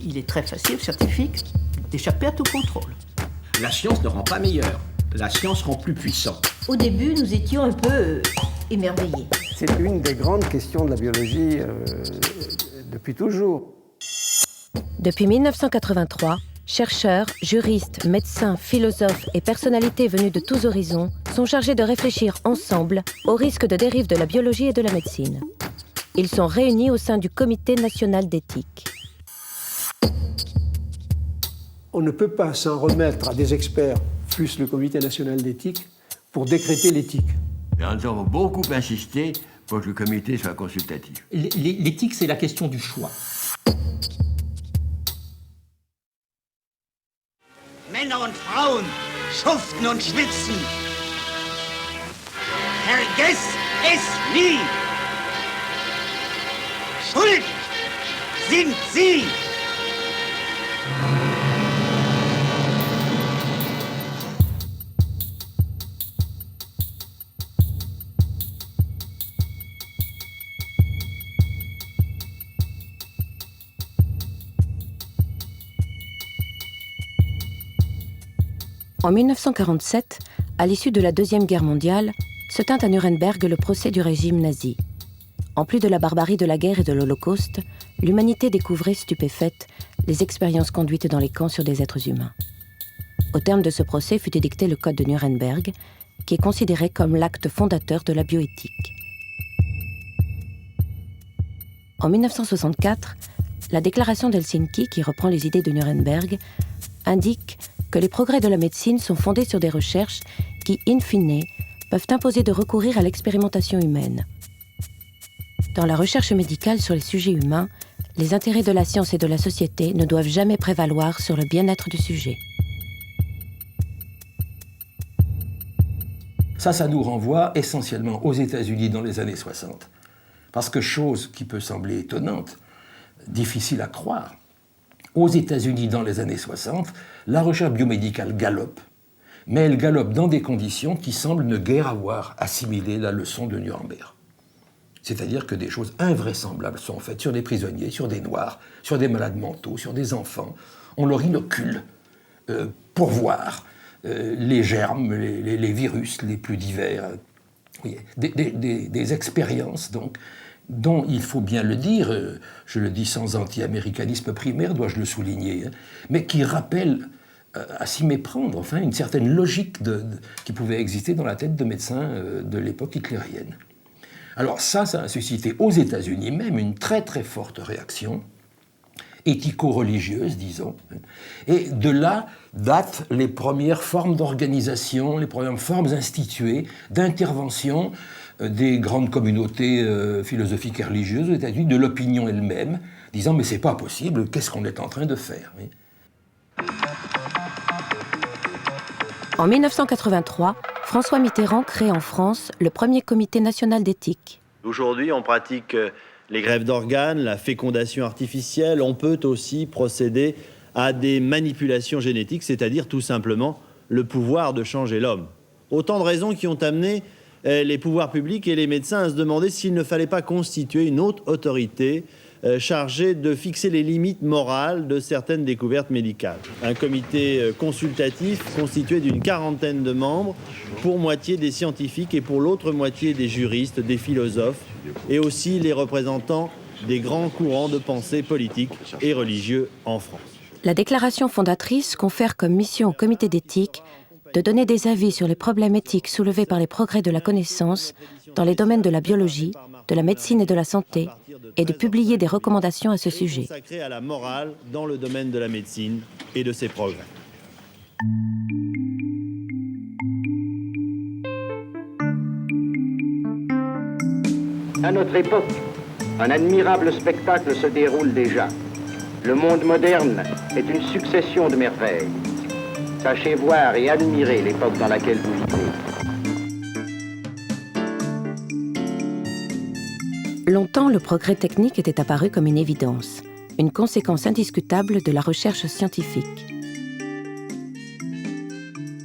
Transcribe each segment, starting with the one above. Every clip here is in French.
il est très facile, scientifique, d'échapper à tout contrôle. La science ne rend pas meilleur, la science rend plus puissant. Au début, nous étions un peu émerveillés. C'est une des grandes questions de la biologie depuis toujours. Depuis 1983, chercheurs, juristes, médecins, philosophes et personnalités venues de tous horizons sont chargés de réfléchir ensemble aux risques de dérive de la biologie et de la médecine. Ils sont réunis au sein du Comité national d'éthique. On ne peut pas s'en remettre à des experts, plus le Comité national d'éthique, pour décréter l'éthique. Nous avons beaucoup insisté pour que le comité soit consultatif. L'éthique, c'est la question du choix. Männer und Frauen schuften und schwitzen. Vergiss es nie. Schuld sind Sie. En 1947, à l'issue de la Deuxième Guerre mondiale, se tint à Nuremberg le procès du régime nazi. En plus de la barbarie de la guerre et de l'Holocauste, l'humanité découvrait, stupéfaite, les expériences conduites dans les camps sur des êtres humains. Au terme de ce procès fut édicté le Code de Nuremberg, qui est considéré comme l'acte fondateur de la bioéthique. En 1964, la déclaration d'Helsinki, qui reprend les idées de Nuremberg, indique que les progrès de la médecine sont fondés sur des recherches qui, in fine, peuvent imposer de recourir à l'expérimentation humaine. Dans la recherche médicale sur les sujets humains, les intérêts de la science et de la société ne doivent jamais prévaloir sur le bien-être du sujet. Ça nous renvoie essentiellement aux États-Unis dans les années 60. Parce que chose qui peut sembler étonnante, difficile à croire, aux États-Unis dans les années 60, la recherche biomédicale galope, mais elle galope dans des conditions qui semblent ne guère avoir assimilé la leçon de Nuremberg. C'est-à-dire que des choses invraisemblables sont faites sur des prisonniers, sur des noirs, sur des malades mentaux, sur des enfants. On leur inocule pour voir les germes, les virus les plus divers. Oui, des expériences donc, dont il faut bien le dire, je le dis sans anti-américanisme primaire, dois-je le souligner, mais qui rappellent, à s'y méprendre, enfin, une certaine logique qui pouvait exister dans la tête de médecins de l'époque hitlérienne. Alors ça a suscité aux États-Unis même une très très forte réaction, éthico-religieuse, disons, et de là datent les premières formes d'organisation, les premières formes instituées d'intervention des grandes communautés philosophiques et religieuses aux États-Unis, de l'opinion elle-même, disant « mais c'est pas possible, qu'est-ce qu'on est en train de faire ?» En 1983, François Mitterrand crée en France le premier comité national d'éthique. Aujourd'hui, on pratique les greffes d'organes, la fécondation artificielle. On peut aussi procéder à des manipulations génétiques, c'est-à-dire tout simplement le pouvoir de changer l'homme. Autant de raisons qui ont amené les pouvoirs publics et les médecins à se demander s'il ne fallait pas constituer une haute autorité chargée de fixer les limites morales de certaines découvertes médicales. Un comité consultatif constitué d'une 40aine de membres, pour moitié des scientifiques et pour l'autre moitié des juristes, des philosophes, et aussi les représentants des grands courants de pensée politiques et religieux en France. La déclaration fondatrice confère comme mission au comité d'éthique de donner des avis sur les problèmes éthiques soulevés par les progrès de la connaissance dans les domaines de la biologie, de la médecine et de la santé, et de publier des recommandations à ce sujet. Consacré à la morale dans le domaine de la médecine et de ses progrès. À notre époque, un admirable spectacle se déroule déjà. Le monde moderne est une succession de merveilles. Sachez voir et admirer l'époque dans laquelle vous vivez. Longtemps, le progrès technique était apparu comme une évidence, une conséquence indiscutable de la recherche scientifique.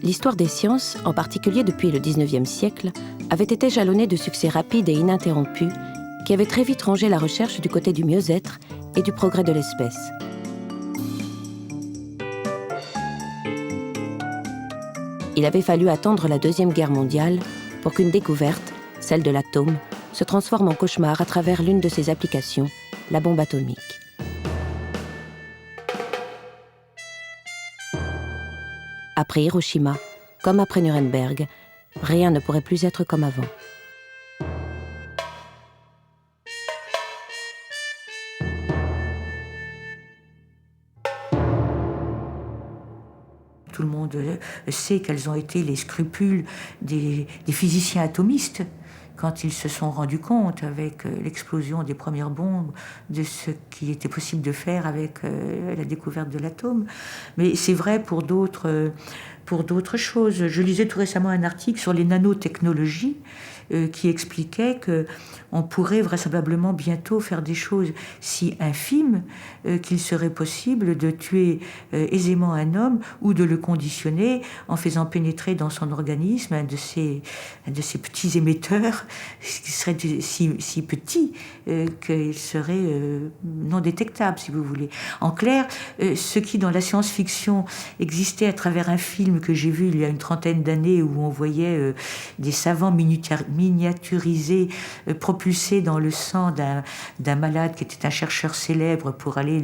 L'histoire des sciences, en particulier depuis le XIXe siècle, avait été jalonnée de succès rapides et ininterrompus qui avaient très vite rangé la recherche du côté du mieux-être et du progrès de l'espèce. Il avait fallu attendre la Deuxième Guerre mondiale pour qu'une découverte, celle de l'atome, se transforme en cauchemar à travers l'une de ses applications, la bombe atomique. Après Hiroshima, comme après Nuremberg, rien ne pourrait plus être comme avant. Tout le monde sait quels ont été les scrupules des physiciens atomistes quand ils se sont rendus compte, avec l'explosion des premières bombes, de ce qui était possible de faire avec la découverte de l'atome. Mais c'est vrai pour d'autres choses. Je lisais tout récemment un article sur les nanotechnologies qui expliquait qu'on pourrait vraisemblablement bientôt faire des choses si infimes qu'il serait possible de tuer aisément un homme ou de le conditionner en faisant pénétrer dans son organisme un de ces petits émetteurs qui seraient si petits qu'ils seraient non détectables, si vous voulez. En clair, ce qui dans la science-fiction existait à travers un film que j'ai vu il y a une trentaine d'années où on voyait des savants miniaturisés propulsés dans le sang d'un malade qui était un chercheur célèbre pour aller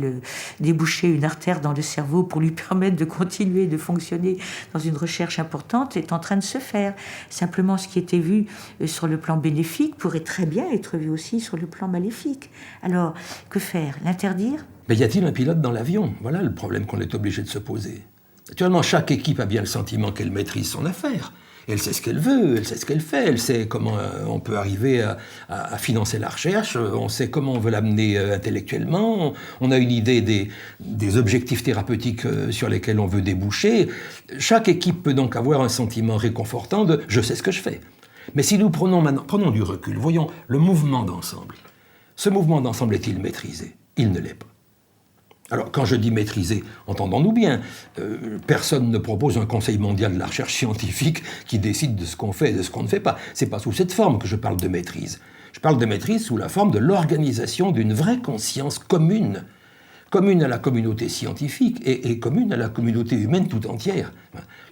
déboucher une artère dans le cerveau pour lui permettre de continuer de fonctionner dans une recherche importante, est en train de se faire. Simplement, ce qui était vu sur le plan bénéfique pourrait très bien être vu aussi sur le plan maléfique. Alors, que faire? L'interdire? Mais y a-t-il un pilote dans l'avion? Voilà le problème qu'on est obligé de se poser. Naturellement, chaque équipe a bien le sentiment qu'elle maîtrise son affaire. Elle sait ce qu'elle veut, elle sait ce qu'elle fait, elle sait comment on peut arriver à financer la recherche, on sait comment on veut l'amener intellectuellement, on a une idée des objectifs thérapeutiques sur lesquels on veut déboucher. Chaque équipe peut donc avoir un sentiment réconfortant de « je sais ce que je fais ». Mais si nous prenons du recul, voyons le mouvement d'ensemble. Ce mouvement d'ensemble est-il maîtrisé? Il ne l'est pas. Alors, quand je dis maîtriser, entendons-nous bien, personne ne propose un conseil mondial de la recherche scientifique qui décide de ce qu'on fait et de ce qu'on ne fait pas. C'est pas sous cette forme que je parle de maîtrise. Je parle de maîtrise sous la forme de l'organisation d'une vraie conscience commune, commune à la communauté scientifique et commune à la communauté humaine tout entière.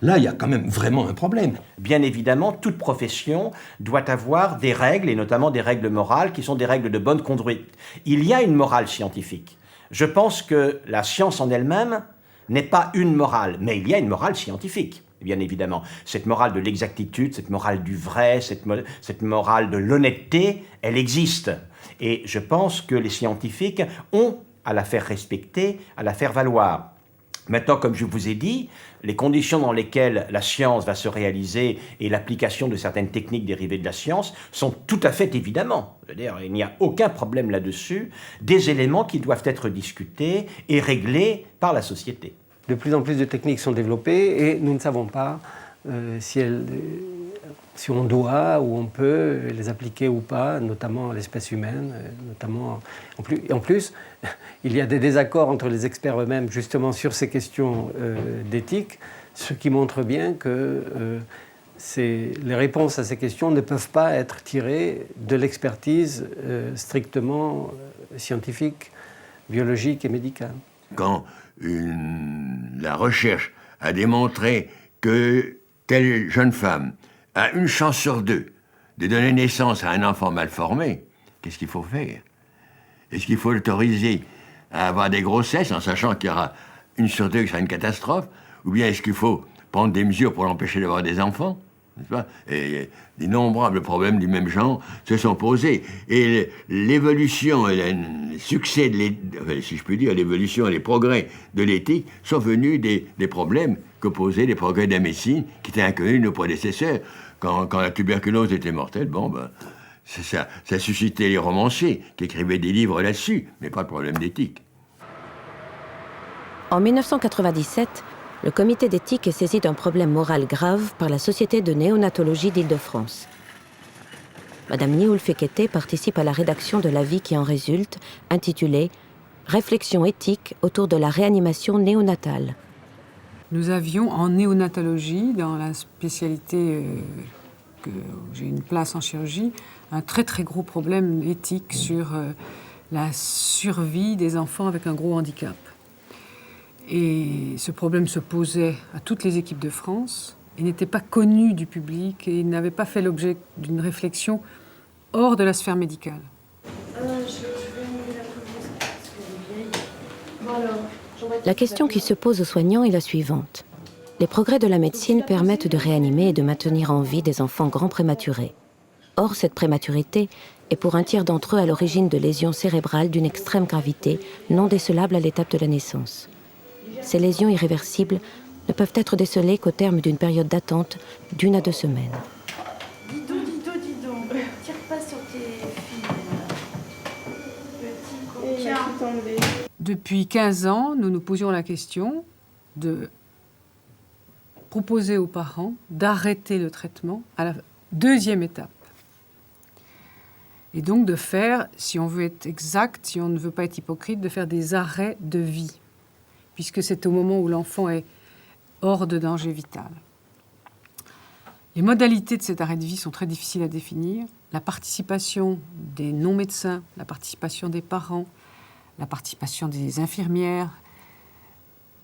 Là, il y a quand même vraiment un problème. Bien évidemment, toute profession doit avoir des règles, et notamment des règles morales, qui sont des règles de bonne conduite. Il y a une morale scientifique. Je pense que la science en elle-même n'est pas une morale, mais il y a une morale scientifique, bien évidemment. Cette morale de l'exactitude, cette morale du vrai, cette morale de l'honnêteté, elle existe. Et je pense que les scientifiques ont à la faire respecter, à la faire valoir. Maintenant, comme je vous ai dit, les conditions dans lesquelles la science va se réaliser et l'application de certaines techniques dérivées de la science sont tout à fait évidemment, c'est-à-dire, il n'y a aucun problème là-dessus, des éléments qui doivent être discutés et réglés par la société. De plus en plus de techniques sont développées et nous ne savons pas si on doit ou on peut les appliquer ou pas, notamment à l'espèce humaine. En plus, il y a des désaccords entre les experts eux-mêmes justement sur ces questions d'éthique, ce qui montre bien que les réponses à ces questions ne peuvent pas être tirées de l'expertise strictement scientifique, biologique et médicale. Quand la recherche a démontré que telle jeune femme a une chance sur deux de donner naissance à un enfant mal formé, qu'est-ce qu'il faut faire? Est-ce qu'il faut l'autoriser à avoir des grossesses en sachant qu'il y aura une sur deux qui sera une catastrophe? Ou bien est-ce qu'il faut prendre des mesures pour l'empêcher d'avoir des enfants? N'est-ce pas? Et d'innombrables problèmes du même genre se sont posés. Et l'évolution et le succès, si je puis dire, l'évolution et les progrès de l'éthique sont venus des problèmes que posaient les progrès de la médecine qui étaient inconnus de nos prédécesseurs. Quand la tuberculose était mortelle, ça suscitait les romanciers qui écrivaient des livres là-dessus, mais pas de problème d'éthique. En 1997, le comité d'éthique est saisi d'un problème moral grave par la Société de néonatologie d'Île-de-France. Madame Nioul Fekete participe à la rédaction de l'avis qui en résulte, intitulé « Réflexion éthique autour de la réanimation néonatale ». Nous avions en néonatologie, dans la spécialité que j'ai une place en chirurgie, un très très gros problème éthique sur la survie des enfants avec un gros handicap. Et ce problème se posait à toutes les équipes de France, et n'était pas connu du public et n'avait pas fait l'objet d'une réflexion hors de la sphère médicale. La question qui se pose aux soignants est la suivante. Les progrès de la médecine permettent de réanimer et de maintenir en vie des enfants grands prématurés. Or, cette prématurité est pour un tiers d'entre eux à l'origine de lésions cérébrales d'une extrême gravité, non décelables à l'étape de la naissance. Ces lésions irréversibles ne peuvent être décelées qu'au terme d'une période d'attente d'1 à 2 semaines. Dis donc. Tire pas sur tes filles. Petit coquin. Depuis 15 ans, nous nous posions la question de proposer aux parents d'arrêter le traitement à la 2e étape. Et donc de faire, si on veut être exact, si on ne veut pas être hypocrite, de faire des arrêts de vie, puisque c'est au moment où l'enfant est hors de danger vital. Les modalités de cet arrêt de vie sont très difficiles à définir. La participation des non-médecins, la participation des parents, la participation des infirmières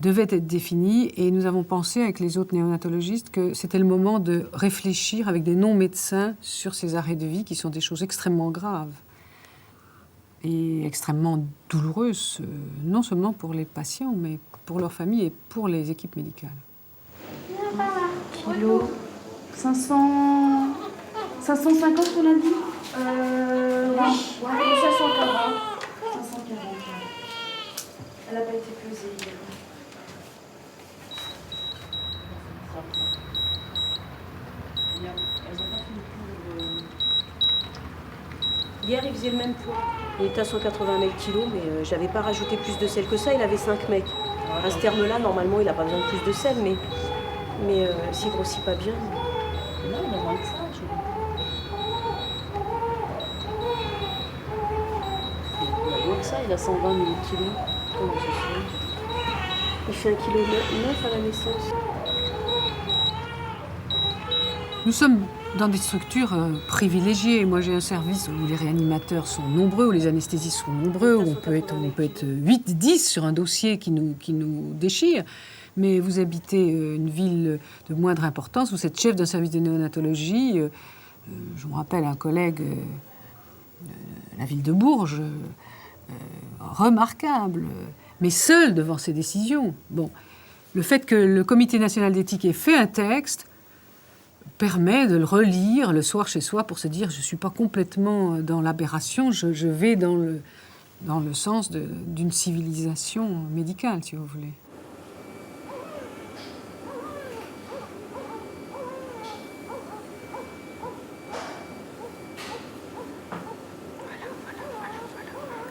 devait être définie, et nous avons pensé avec les autres néonatologistes que c'était le moment de réfléchir avec des non-médecins sur ces arrêts de vie qui sont des choses extrêmement graves et extrêmement douloureuses, non seulement pour les patients, mais pour leurs familles et pour les équipes médicales. Kilo 500... 550 on a dit ouais, 540. 540. Elle n'a pas été pesée hier. Hier, il faisait le même poids. Il était à 180 mètres kilos, mais j'avais pas rajouté plus de sel que ça. Il avait 5 mecs. À ce terme-là, normalement, il n'a pas besoin de plus de sel, mais s'il grossit pas bien... Non, il a moins que ça. Il a moins que ça, il a 120 kilos. Comment ça se fait ? Il fait 1,9 kg à la naissance. Nous sommes dans des structures privilégiées. Moi, j'ai un service où les réanimateurs sont nombreux, où les anesthésistes sont nombreux, où on peut être 8, 10 sur un dossier qui nous déchire. Mais vous habitez une ville de moindre importance, vous êtes chef d'un service de néonatologie. Je me rappelle un collègue de la ville de Bourges, remarquable, mais seul devant ses décisions. Bon, le fait que le Comité national d'éthique ait fait un texte permet de le relire le soir chez soi pour se dire je ne suis pas complètement dans l'aberration, je vais dans le sens d'une civilisation médicale, si vous voulez.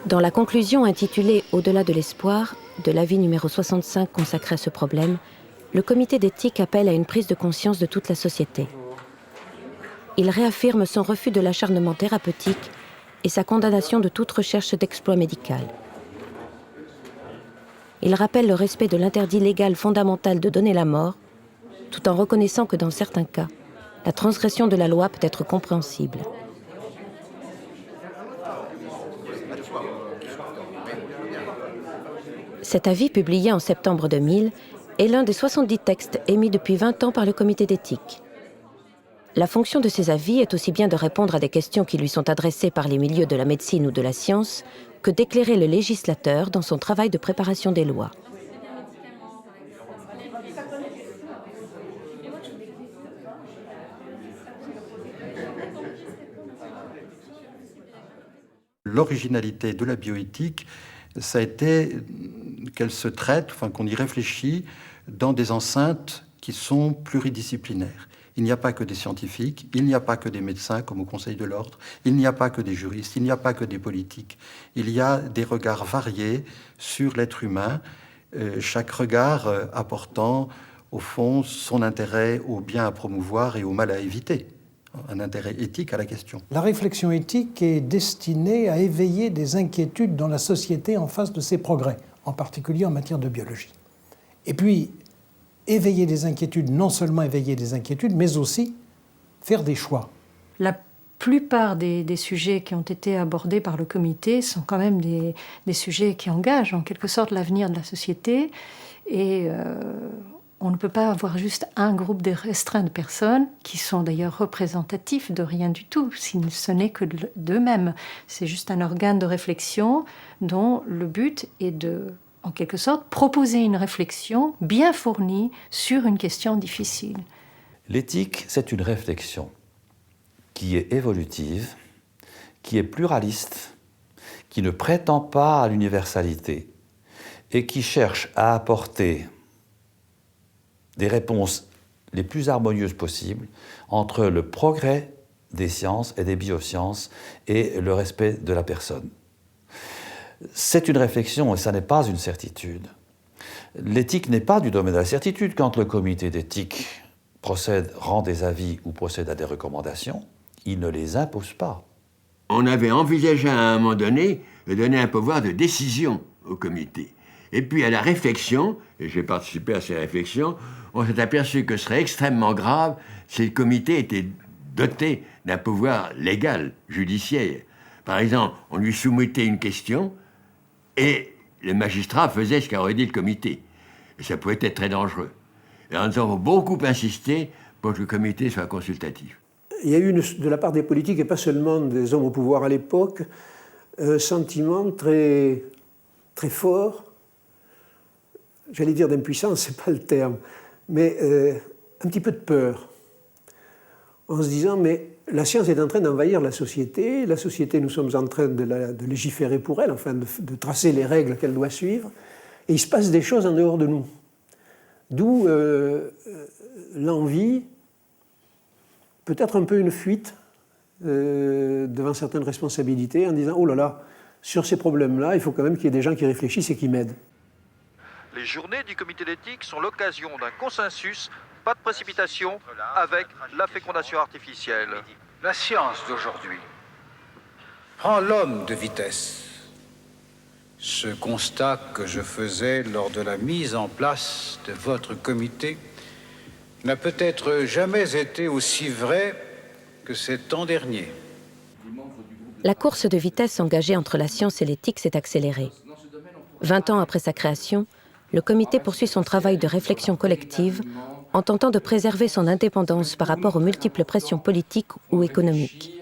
Dans la conclusion intitulée « Au-delà de l'espoir » de l'avis numéro 65 consacré à ce problème, le comité d'éthique appelle à une prise de conscience de toute la société. Il réaffirme son refus de l'acharnement thérapeutique et sa condamnation de toute recherche d'exploit médical. Il rappelle le respect de l'interdit légal fondamental de donner la mort, tout en reconnaissant que dans certains cas, la transgression de la loi peut être compréhensible. Cet avis, publié en septembre 2000, est l'un des 70 textes émis depuis 20 ans par le comité d'éthique. La fonction de ces avis est aussi bien de répondre à des questions qui lui sont adressées par les milieux de la médecine ou de la science que d'éclairer le législateur dans son travail de préparation des lois. L'originalité de la bioéthique, ça a été qu'elle se traite, enfin qu'on y réfléchit dans des enceintes qui sont pluridisciplinaires. Il n'y a pas que des scientifiques, il n'y a pas que des médecins comme au Conseil de l'Ordre, il n'y a pas que des juristes, il n'y a pas que des politiques. Il y a des regards variés sur l'être humain, chaque regard apportant au fond son intérêt au bien à promouvoir et au mal à éviter. Un intérêt éthique à la question. La réflexion éthique est destinée à éveiller des inquiétudes dans la société en face de ses progrès, en particulier en matière de biologie. Et puis, éveiller des inquiétudes, non seulement éveiller des inquiétudes, mais aussi faire des choix. La plupart des sujets qui ont été abordés par le comité sont quand même des sujets qui engagent en quelque sorte l'avenir de la société et On ne peut pas avoir juste un groupe restreint de personnes qui sont d'ailleurs représentatifs de rien du tout, si ce n'est que d'eux-mêmes. C'est juste un organe de réflexion dont le but est de, en quelque sorte, proposer une réflexion bien fournie sur une question difficile. L'éthique, c'est une réflexion qui est évolutive, qui est pluraliste, qui ne prétend pas à l'universalité et qui cherche à apporter des réponses les plus harmonieuses possibles entre le progrès des sciences et des biosciences et le respect de la personne. C'est une réflexion et ça n'est pas une certitude. L'éthique n'est pas du domaine de la certitude. Quand le comité d'éthique rend des avis ou procède à des recommandations, il ne les impose pas. On avait envisagé à un moment donné de donner un pouvoir de décision au comité. Et puis à la réflexion, et j'ai participé à ces réflexions, on s'est aperçu que ce serait extrêmement grave si le comité était doté d'un pouvoir légal, judiciaire. Par exemple, on lui soumettait une question et le magistrat faisait ce qu'aurait dit le comité. Et ça pouvait être très dangereux. Et nous avons beaucoup insisté pour que le comité soit consultatif. Il y a eu, de la part des politiques, et pas seulement des hommes au pouvoir à l'époque, un sentiment très, très fort, j'allais dire d'impuissance, c'est pas le terme, mais un petit peu de peur, en se disant, mais la science est en train d'envahir la société, nous sommes en train de légiférer pour elle, enfin de tracer les règles qu'elle doit suivre, et il se passe des choses en dehors de nous. D'où l'envie, peut-être un peu une fuite devant certaines responsabilités, en disant « Oh là là, sur ces problèmes-là, il faut quand même qu'il y ait des gens qui réfléchissent et qui m'aident. » Les journées du comité d'éthique sont l'occasion d'un consensus, pas de précipitation, avec la fécondation artificielle. La science d'aujourd'hui prend l'homme de vitesse. Ce constat que je faisais lors de la mise en place de votre comité n'a peut-être jamais été aussi vrai que cet an dernier. La course de vitesse engagée entre la science et l'éthique s'est accélérée. 20 ans après sa création, le comité poursuit son travail de réflexion collective en tentant de préserver son indépendance par rapport aux multiples pressions politiques ou économiques.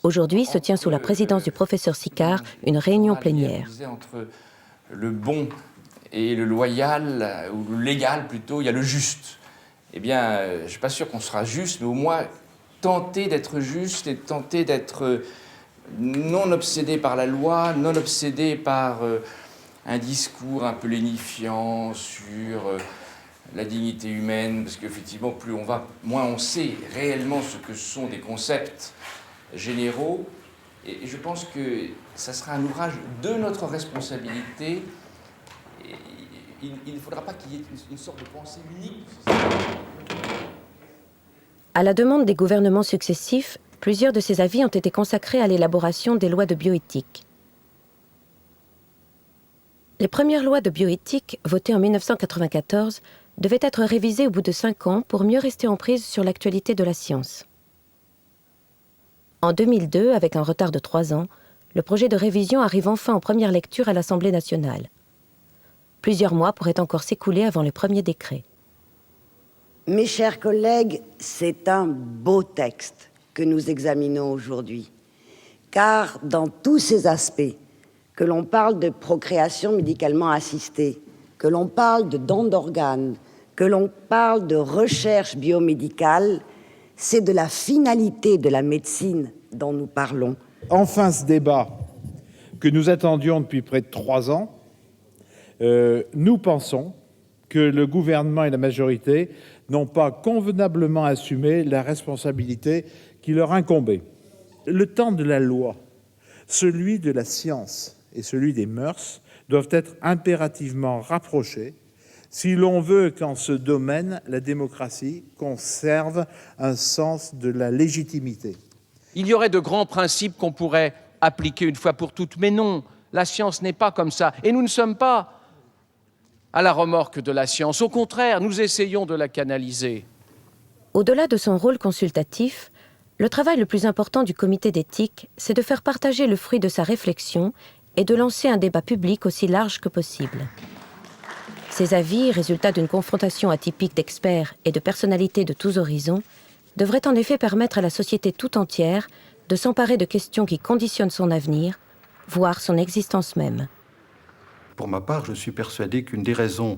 Aujourd'hui se tient sous la présidence du professeur Sicard une réunion plénière. Entre le bon et le loyal, ou le légal plutôt, il y a le juste. Eh bien, je ne suis pas sûr qu'on sera juste, mais au moins tenter d'être juste et tenter d'être non obsédé par la loi, non obsédé par un discours un peu lénifiant sur la dignité humaine, parce qu'effectivement, plus on va, moins on sait réellement ce que sont des concepts généraux. Et je pense que ça sera un ouvrage de notre responsabilité. Il ne faudra pas qu'il y ait une sorte de pensée unique. À la demande des gouvernements successifs, plusieurs de ces avis ont été consacrés à l'élaboration des lois de bioéthique. Les premières lois de bioéthique, votées en 1994, devaient être révisées au bout de 5 ans pour mieux rester en prise sur l'actualité de la science. En 2002, avec un retard de 3 ans, le projet de révision arrive enfin en première lecture à l'Assemblée nationale. Plusieurs mois pourraient encore s'écouler avant le premier décret. Mes chers collègues, c'est un beau texte que nous examinons aujourd'hui, car dans tous ces aspects, que l'on parle de procréation médicalement assistée, que l'on parle de dons d'organes, que l'on parle de recherche biomédicale, c'est de la finalité de la médecine dont nous parlons. Enfin, ce débat que nous attendions depuis près de 3 ans, nous pensons que le gouvernement et la majorité n'ont pas convenablement assumé la responsabilité qui leur incombait. Le temps de la loi, celui de la science et celui des mœurs doivent être impérativement rapprochés si l'on veut qu'en ce domaine, la démocratie conserve un sens de la légitimité. Il y aurait de grands principes qu'on pourrait appliquer une fois pour toutes, mais non, la science n'est pas comme ça. Et nous ne sommes pas à la remorque de la science. Au contraire, nous essayons de la canaliser. Au-delà de son rôle consultatif, le travail le plus important du comité d'éthique, c'est de faire partager le fruit de sa réflexion et de lancer un débat public aussi large que possible. Ces avis, résultat d'une confrontation atypique d'experts et de personnalités de tous horizons, devraient en effet permettre à la société tout entière de s'emparer de questions qui conditionnent son avenir, voire son existence même. Pour ma part, je suis persuadé qu'une des raisons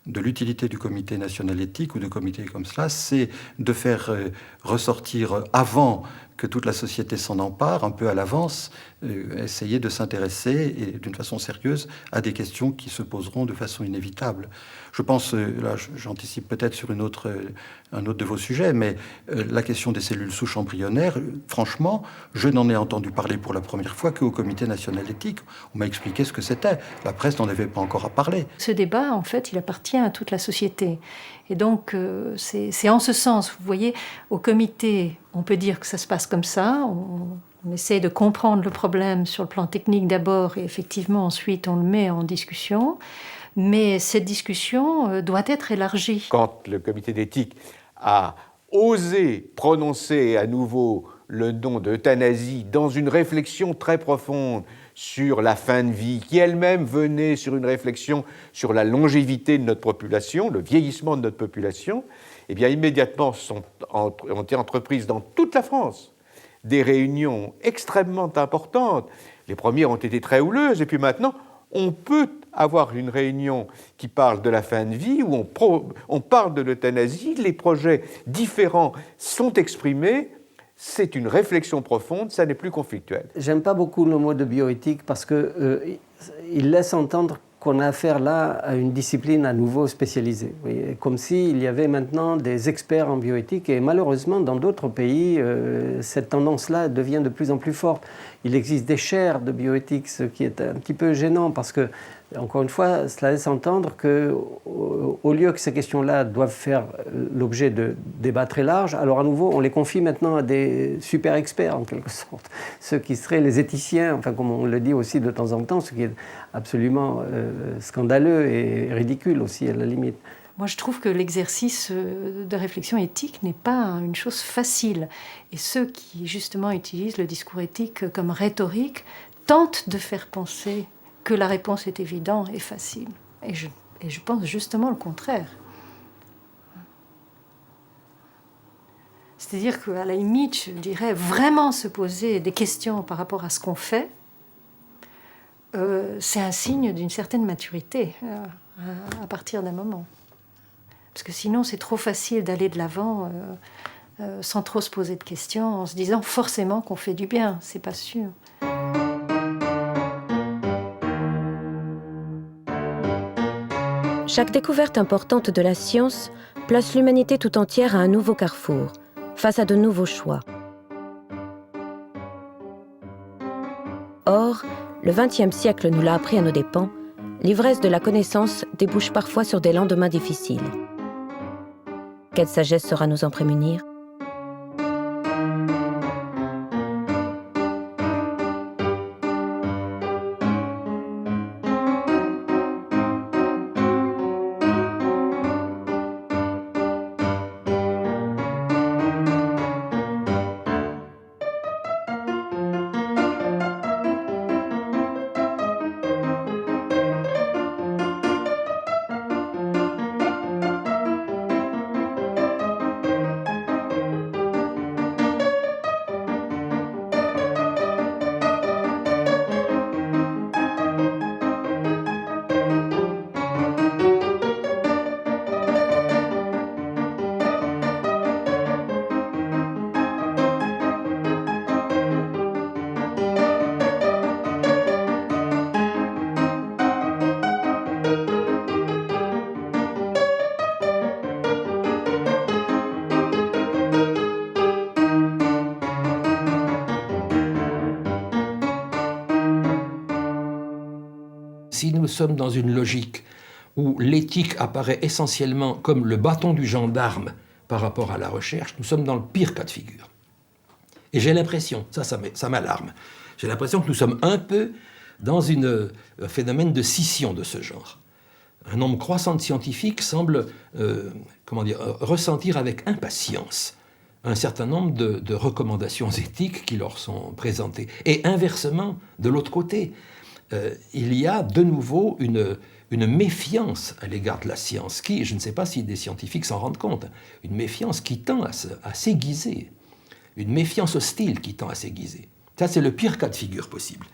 de l'utilité du comité national éthique ou de comités comme cela, c'est de faire ressortir avant que toute la société s'en empare, un peu à l'avance, essayer de s'intéresser et d'une façon sérieuse à des questions qui se poseront de façon inévitable. Je pense, là j'anticipe peut-être sur un autre de vos sujets, mais la question des cellules souches embryonnaires, franchement, je n'en ai entendu parler pour la première fois qu'au comité national éthique. On m'a expliqué ce que c'était. La presse n'en avait pas encore à parler. Ce débat, en fait, il appartient à toute la société. Et donc, c'est en ce sens, vous voyez, au comité, on peut dire que ça se passe comme ça, on essaie de comprendre le problème sur le plan technique d'abord, et effectivement, ensuite, on le met en discussion. Mais cette discussion doit être élargie. Quand le comité d'éthique a osé prononcer à nouveau le nom d'euthanasie dans une réflexion très profonde sur la fin de vie, qui elle-même venait sur une réflexion sur la longévité de notre population, le vieillissement de notre population, eh bien immédiatement ont été entreprises dans toute la France des réunions extrêmement importantes. Les premières ont été très houleuses, et puis maintenant, on peut avoir une réunion qui parle de la fin de vie, où on parle de l'euthanasie, les projets différents sont exprimés. C'est une réflexion profonde, ça n'est plus conflictuel. J'aime pas beaucoup le mot de bioéthique parce qu'il laisse entendre qu'on a affaire là à une discipline à nouveau spécialisée. Oui, comme s'il y avait maintenant des experts en bioéthique, et malheureusement dans d'autres pays, cette tendance-là devient de plus en plus forte. Il existe des chaires de bioéthique, ce qui est un petit peu gênant parce que, encore une fois, cela laisse entendre qu'au lieu que ces questions-là doivent faire l'objet de débats très larges, alors à nouveau, on les confie maintenant à des super experts, en quelque sorte. Ceux qui seraient les éthiciens, enfin, comme on le dit aussi de temps en temps, ce qui est absolument scandaleux et ridicule aussi, à la limite. Moi, je trouve que l'exercice de réflexion éthique n'est pas une chose facile. Et ceux qui, justement, utilisent le discours éthique comme rhétorique tentent de faire penser que la réponse est évidente et facile. Et je pense justement le contraire. C'est-à-dire qu'à la limite, je dirais, vraiment se poser des questions par rapport à ce qu'on fait, c'est un signe d'une certaine maturité à partir d'un moment. Parce que sinon, c'est trop facile d'aller de l'avant sans trop se poser de questions, en se disant forcément qu'on fait du bien. C'est pas sûr. Chaque découverte importante de la science place l'humanité tout entière à un nouveau carrefour, face à de nouveaux choix. Or, le XXe siècle nous l'a appris à nos dépens, l'ivresse de la connaissance débouche parfois sur des lendemains difficiles. Quelle sagesse saura nous en prémunir ? Si nous sommes dans une logique où l'éthique apparaît essentiellement comme le bâton du gendarme par rapport à la recherche, nous sommes dans le pire cas de figure. Et j'ai l'impression, ça m'alarme, j'ai l'impression que nous sommes un peu dans un phénomène de scission de ce genre. Un nombre croissant de scientifiques semble ressentir avec impatience un certain nombre de recommandations éthiques qui leur sont présentées. Et inversement, de l'autre côté, il y a de nouveau une méfiance à l'égard de la science, qui, je ne sais pas si des scientifiques s'en rendent compte, une méfiance qui tend à s'aiguiser, une méfiance hostile qui tend à s'aiguiser. Ça, c'est le pire cas de figure possible.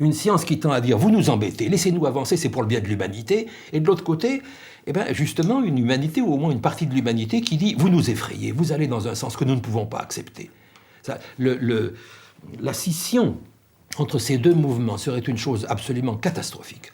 Une science qui tend à dire « vous nous embêtez, laissez-nous avancer, c'est pour le bien de l'humanité », et de l'autre côté, eh bien, justement, une humanité, ou au moins une partie de l'humanité, qui dit « vous nous effrayez, vous allez dans un sens que nous ne pouvons pas accepter ». La scission entre ces deux mouvements serait une chose absolument catastrophique.